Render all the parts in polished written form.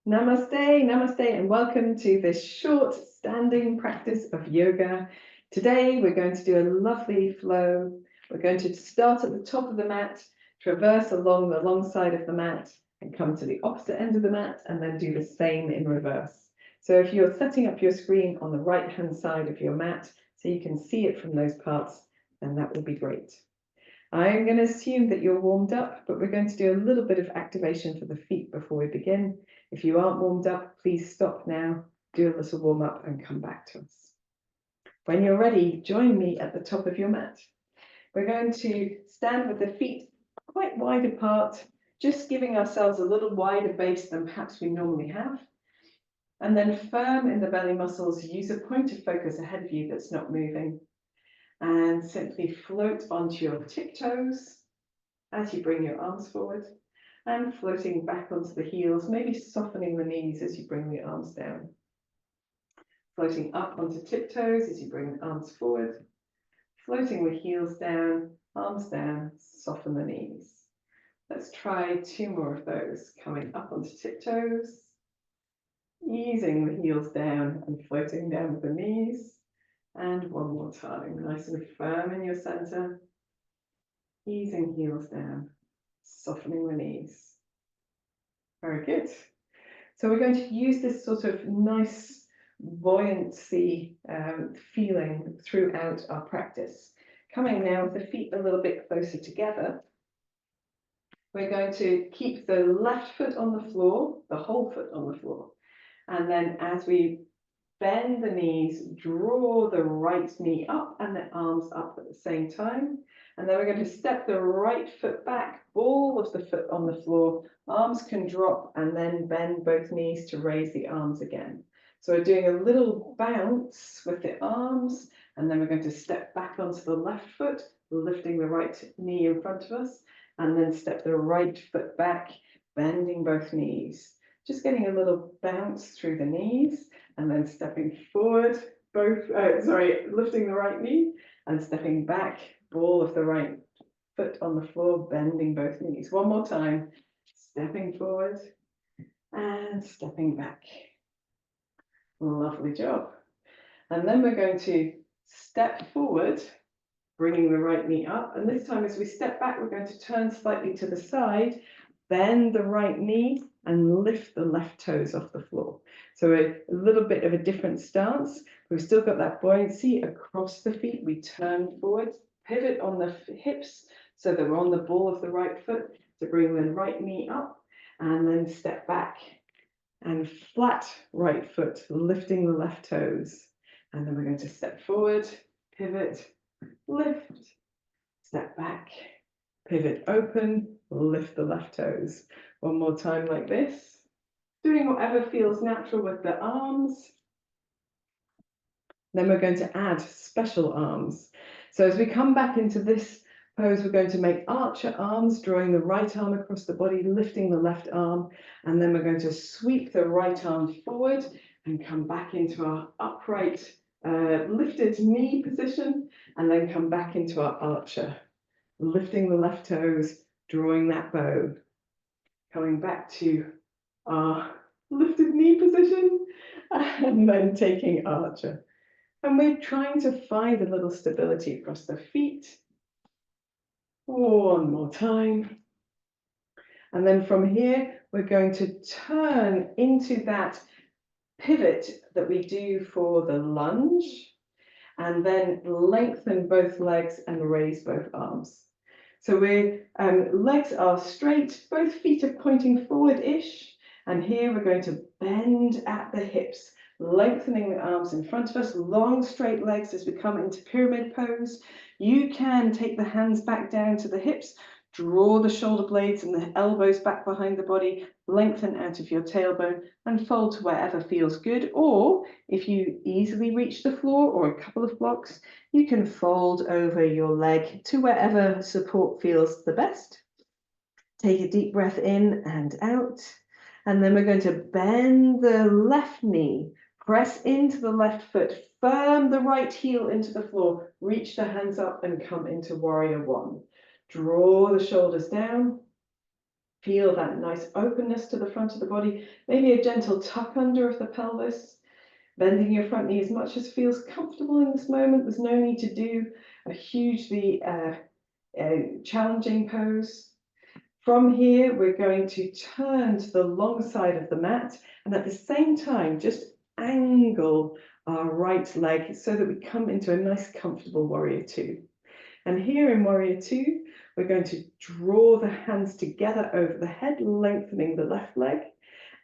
Namaste, namaste, and welcome to this short standing practice of yoga. Today we're going to do a lovely flow. We're going to start at the top of the mat, traverse along the long side of the mat, and come to the opposite end of the mat, and then do the same in reverse. So if you're setting up your screen on the right-hand side of your mat, so you can see it from those parts, then that will be great. I'm going to assume that you're warmed up, but we're going to do a little bit of activation for the feet before we begin. If you aren't warmed up, please stop now, do a little warm up and come back to us. When you're ready, join me at the top of your mat. We're going to stand with the feet quite wide apart, just giving ourselves a little wider base than perhaps we normally have. And then firm in the belly muscles, use a point of focus ahead of you that's not moving. And simply float onto your tiptoes as you bring your arms forward and floating back onto the heels, maybe softening the knees as you bring the arms down. Floating up onto tiptoes as you bring the arms forward, floating the heels down, arms down, soften the knees. Let's try 2 more of those, coming up onto tiptoes, easing the heels down and floating down with the knees. And one more time, nice and firm in your center, easing heels down, softening the knees. Very good. So we're going to use this sort of nice buoyancy feeling throughout our practice. Coming now with the feet a little bit closer together, we're going to keep the left foot on the floor, the whole foot on the floor. And then as we bend the knees, draw the right knee up and the arms up at the same time. And then we're going to step the right foot back, ball of the foot on the floor, arms can drop, and then bend both knees to raise the arms again. So we're doing a little bounce with the arms, and then we're going to step back onto the left foot, lifting the right knee in front of us, and then step the right foot back, bending both knees. Just getting a little bounce through the knees, and then stepping forward, lifting the right knee and stepping back, ball of the right foot on the floor, bending both knees. One more time, stepping forward and stepping back. Lovely job. And then we're going to step forward, bringing the right knee up. And this time as we step back, we're going to turn slightly to the side, bend the right knee and lift the left toes off the floor. So a little bit of a different stance. We've still got that buoyancy across the feet. We turn forward, pivot on the hips so that we're on the ball of the right foot to bring the right knee up, and then step back and flat right foot, lifting the left toes. And then we're going to step forward, pivot, lift, step back, pivot open, lift the left toes. One more time like this. Doing whatever feels natural with the arms. Then we're going to add special arms. So as we come back into this pose, we're going to make archer arms, drawing the right arm across the body, lifting the left arm, and then we're going to sweep the right arm forward and come back into our upright lifted knee position, and then come back into our archer, lifting the left toes, drawing that bow, coming back to our lifted knee position, and then taking archer. And we're trying to find a little stability across the feet. One more time. And then from here, we're going to turn into that pivot that we do for the lunge, and then lengthen both legs and raise both arms. So legs are straight, both feet are pointing forward-ish, and here we're going to bend at the hips, lengthening the arms in front of us, long straight legs as we come into pyramid pose. You can take the hands back down to the hips, draw the shoulder blades and the elbows back behind the body, lengthen out of your tailbone and fold to wherever feels good. Or if you easily reach the floor or a couple of blocks, you can fold over your leg to wherever support feels the best. Take a deep breath in and out. And then we're going to bend the left knee, press into the left foot, firm the right heel into the floor, reach the hands up and come into warrior one. Draw the shoulders down. Feel that nice openness to the front of the body, maybe a gentle tuck under of the pelvis, bending your front knee as much as feels comfortable in this moment. There's no need to do a hugely challenging pose. From here, we're going to turn to the long side of the mat, and at the same time, just angle our right leg so that we come into a nice, comfortable warrior two. And here in warrior two, we're going to draw the hands together over the head, lengthening the left leg,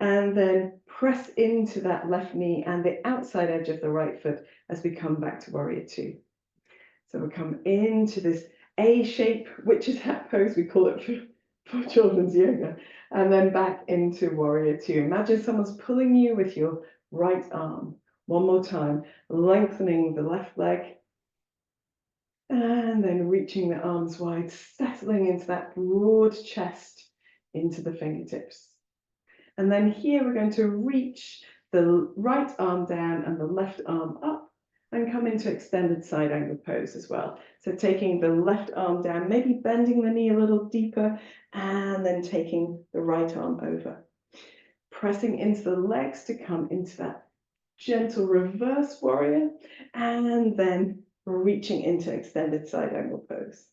and then press into that left knee and the outside edge of the right foot as we come back to warrior two. So we come into this A shape, which is that pose we call it for children's yoga, and then back into warrior two. Imagine someone's pulling you with your right arm. One more time, lengthening the left leg, and then reaching the arms wide, settling into that broad chest, into the fingertips. And then here we're going to reach the right arm down and the left arm up, and come into extended side angle pose as well. So taking the left arm down, maybe bending the knee a little deeper, and then taking the right arm over. Pressing into the legs to come into that gentle reverse warrior, and then reaching into extended side angle pose.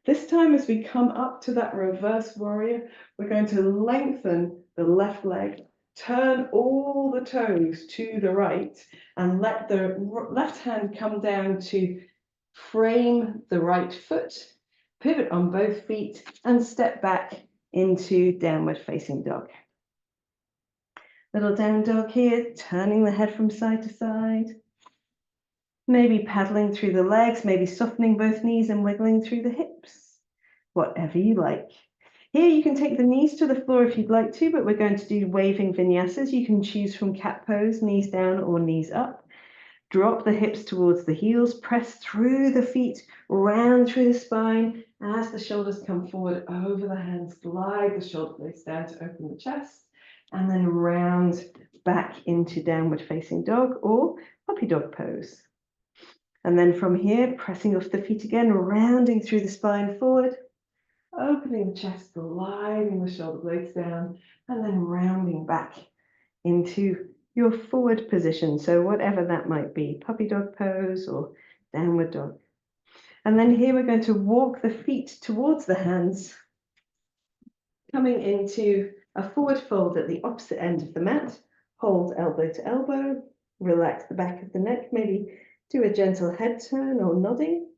This time, as we come up to that reverse warrior, we're going to lengthen the left leg, turn all the toes to the right, and let the left hand come down to frame the right foot, pivot on both feet, and step back into downward facing dog. Little down dog here, turning the head from side to side. Maybe paddling through the legs, maybe softening both knees and wiggling through the hips. Whatever you like. Here you can take the knees to the floor if you'd like to, but we're going to do waving vinyasas. You can choose from cat pose, knees down or knees up. Drop the hips towards the heels, press through the feet, round through the spine. As the shoulders come forward over the hands, glide the shoulder blades down to open the chest, and then round back into downward facing dog or puppy dog pose. And then from here, pressing off the feet again, rounding through the spine forward, opening the chest, gliding the shoulder blades down, and then rounding back into your forward position. So whatever that might be, puppy dog pose or downward dog. And then here we're going to walk the feet towards the hands, coming into a forward fold at the opposite end of the mat. Hold elbow to elbow, relax the back of the neck, maybe do a gentle head turn or nodding.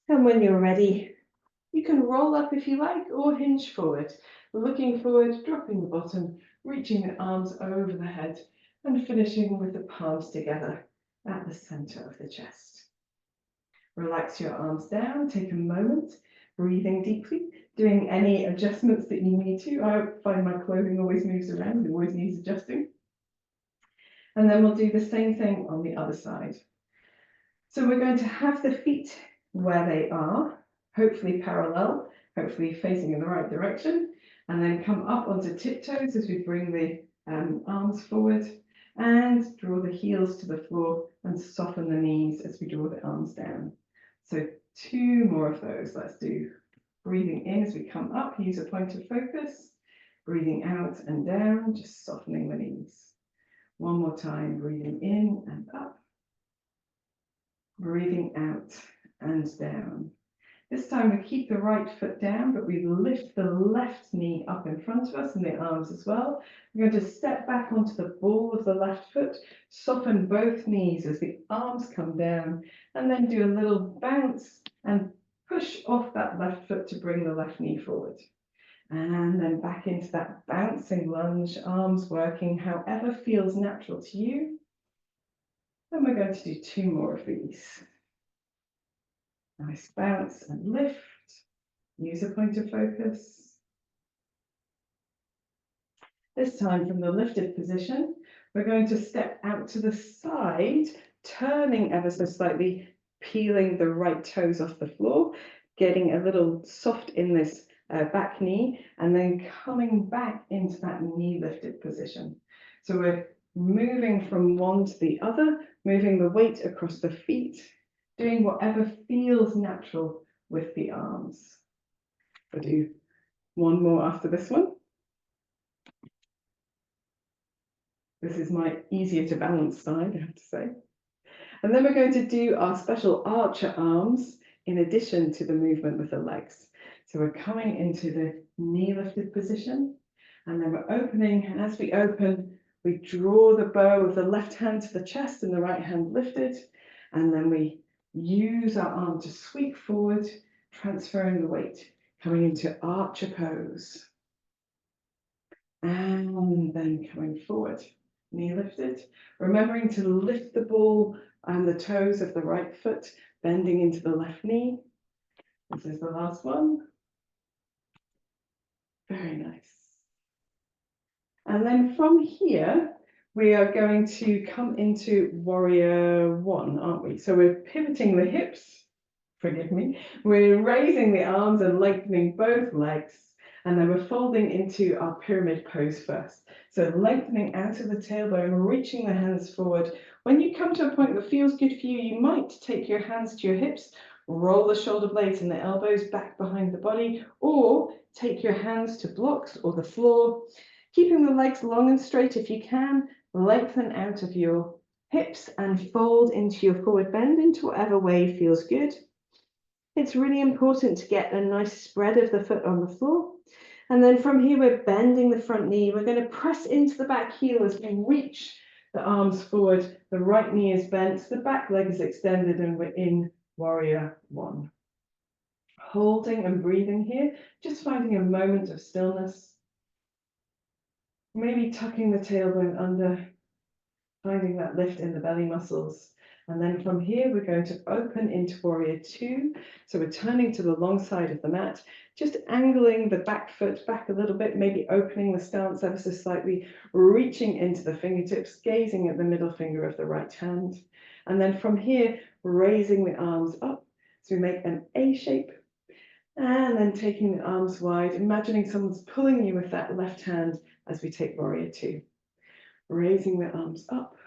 And when you're ready, you can roll up if you like, or hinge forward, looking forward, dropping the bottom, reaching the arms over the head, and finishing with the palms together at the center of the chest. Relax your arms down, take a moment, breathing deeply, doing any adjustments that you need to. I find my clothing always moves around, it always needs adjusting. And then we'll do the same thing on the other side. So we're going to have the feet where they are, hopefully parallel, hopefully facing in the right direction, and then come up onto tiptoes as we bring the arms forward and draw the heels to the floor and soften the knees as we draw the arms down. So 2 more of those. Let's do breathing in as we come up, use a point of focus, breathing out and down, just softening the knees. One more time, breathing in and up, breathing out and down. This time we keep the right foot down, but we lift the left knee up in front of us and the arms as well. We're going to step back onto the ball of the left foot, soften both knees as the arms come down, and then do a little bounce and push off that left foot to bring the left knee forward. And then back into that bouncing lunge, arms working however feels natural to you. And we're going to do 2 more of these. Nice bounce and lift. Use a point of focus. This time from the lifted position, we're going to step out to the side, turning ever so slightly, peeling the right toes off the floor, getting a little soft in this back knee, and then coming back into that knee lifted position. So we're moving from one to the other, moving the weight across the feet, doing whatever feels natural with the arms. We'll do One more after this one. This is my easier to balance side, I have to say. And then we're going to do our special archer arms in addition to the movement with the legs. So we're coming into the knee lifted position, and then we're opening, and as we open, we draw the bow of the left hand to the chest and the right hand lifted, and then we use our arm to sweep forward, transferring the weight, coming into archer pose. And then coming forward, knee lifted, remembering to lift the ball and the toes of the right foot, bending into the left knee. This is the last one. Very nice. And then from here, we are going to come into warrior one, aren't we? So we're pivoting the hips, forgive me. We're raising the arms and lengthening both legs. And then we're folding into our pyramid pose first. So lengthening out of the tailbone, reaching the hands forward. When you come to a point that feels good for you, you might take your hands to your hips, roll the shoulder blades and the elbows back behind the body, or take your hands to blocks or the floor. Keeping the legs long and straight if you can, lengthen out of your hips and fold into your forward bend into whatever way feels good. It's really important to get a nice spread of the foot on the floor. And then from here, we're bending the front knee. We're going to press into the back heel as we reach the arms forward. The right knee is bent, the back leg is extended, and we're in warrior one. Holding and breathing here, just finding a moment of stillness. Maybe tucking the tailbone under, finding that lift in the belly muscles. And then from here, we're going to open into warrior two. So we're turning to the long side of the mat, just angling the back foot back a little bit, maybe opening the stance ever so slightly, reaching into the fingertips, gazing at the middle finger of the right hand. And then from here, raising the arms up. So we make an A shape. And then taking the arms wide, imagining someone's pulling you with that left hand as we take warrior two. Raising the arms up.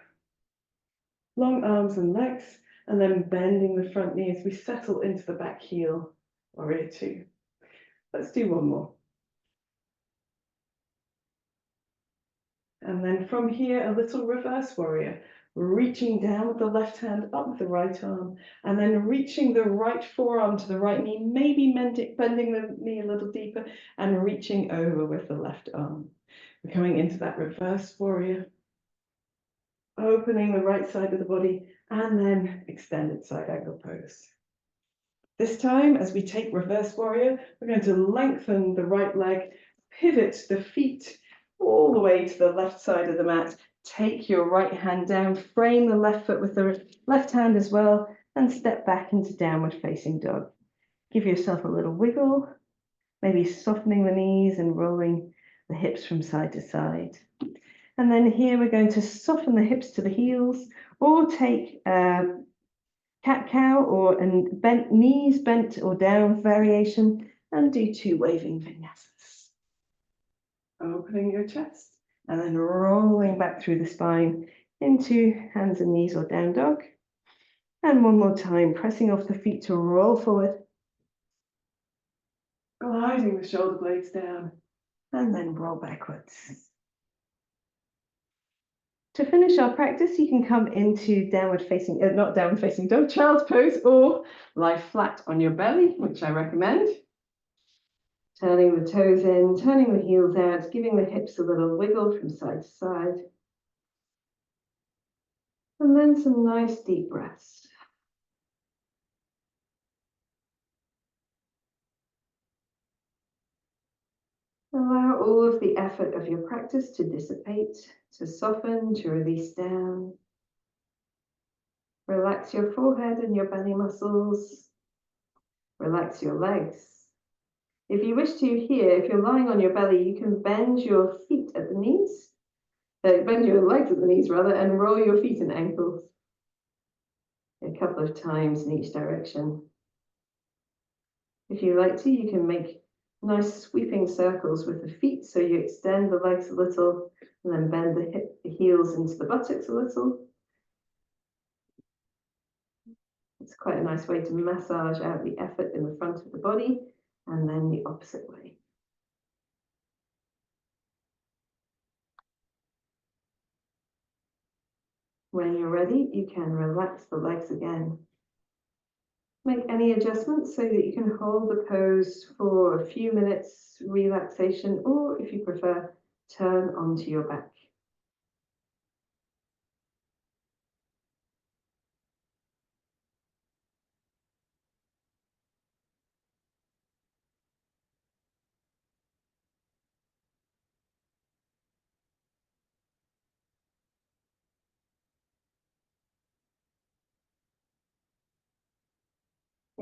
Long arms and legs, and then bending the front knee as we settle into the back heel, warrior two. Let's do one more. And then from here, a little reverse warrior, reaching down with the left hand up with the right arm, and then reaching the right forearm to the right knee, maybe bending the knee a little deeper, and reaching over with the left arm. We're coming into that reverse warrior, opening the right side of the body, and then extended side angle pose. This time, as we take reverse warrior, we're going to lengthen the right leg, pivot the feet all the way to the left side of the mat. Take your right hand down, frame the left foot with the left hand as well, and step back into downward facing dog. Give yourself a little wiggle, maybe softening the knees and rolling the hips from side to side. And then here we're going to soften the hips to the heels, or take cat-cow or bent knees bent or down variation, and do two waving vinyasas. Opening your chest and then rolling back through the spine into hands and knees or down dog. And one more time, pressing off the feet to roll forward, gliding the shoulder blades down, and then roll backwards. To finish our practice, you can come into not downward facing dog, child's pose, or lie flat on your belly, which I recommend. Turning the toes in, turning the heels out, giving the hips a little wiggle from side to side. And then some nice deep breaths. Allow all of the effort of your practice to dissipate, to soften, to release down. Relax your forehead and your belly muscles. Relax your legs. If you wish to here, if you're lying on your belly, you can bend your feet at the knees, bend your legs at the knees rather, and roll your feet and ankles a couple of times in each direction. If you like to, you can make nice sweeping circles with the feet, so you extend the legs a little and then bend the heels into the buttocks a little. It's quite a nice way to massage out the effort in the front of the body, and then the opposite way. When you're ready, you can relax the legs again. Make any adjustments so that you can hold the pose for a few minutes relaxation, or if you prefer, turn onto your back.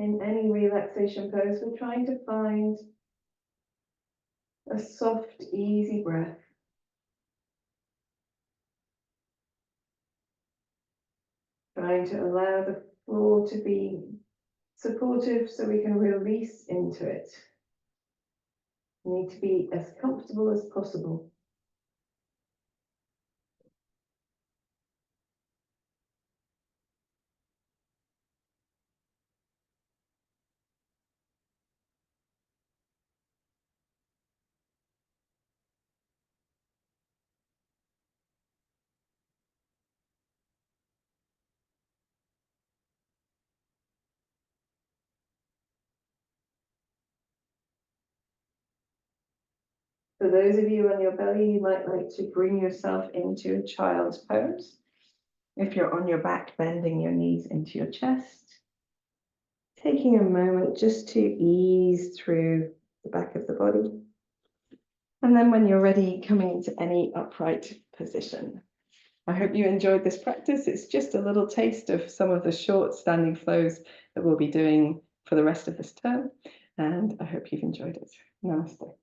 In any relaxation pose, we're trying to find a soft, easy breath. Trying to allow the floor to be supportive so we can release into it. You need to be as comfortable as possible. For those of you on your belly, you might like to bring yourself into a child's pose. If you're on your back, bending your knees into your chest. Taking a moment just to ease through the back of the body. And then when you're ready, coming into any upright position. I hope you enjoyed this practice. It's just a little taste of some of the short standing flows that we'll be doing for the rest of this term. And I hope you've enjoyed it. Namaste.